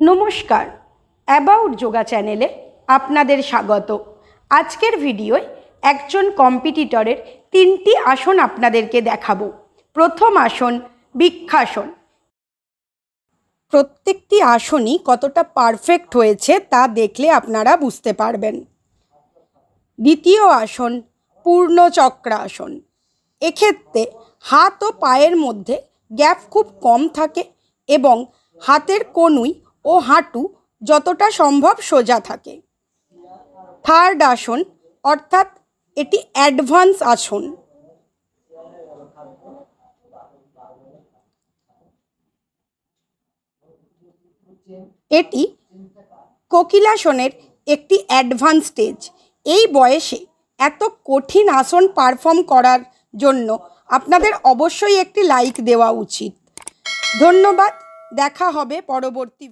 নমস্কার, অ্যাবাউট যোগা চ্যানেলে আপনাদের স্বাগত। আজকের ভিডিওয় একজন কম্পিটিটরের 3টি আসন আপনাদেরকে দেখাবো। প্রথম আসন বৃক্ষাসন। প্রত্যেকটি আসনই কতটা পারফেক্ট হয়েছে তা দেখলে আপনারা বুঝতে পারবেন। দ্বিতীয় আসন পূর্ণচক্রাসন। এক্ষেত্রে হাত ও পায়ের মধ্যে গ্যাপ খুব কম থাকে এবং হাতের কনুই ও হাঁটু যতটা সম্ভব সোজা থাকে। থার্ড আসন অর্থাৎ এটি অ্যাডভান্স আসন। এটি কোকিলাসনের একটি অ্যাডভান্স স্টেজ। এই বয়সে এত কঠিন আসন পারফর্ম করার জন্য আপনাদের অবশ্যই একটি লাইক দেওয়া উচিত। ধন্যবাদ, দেখা হবে পরবর্তী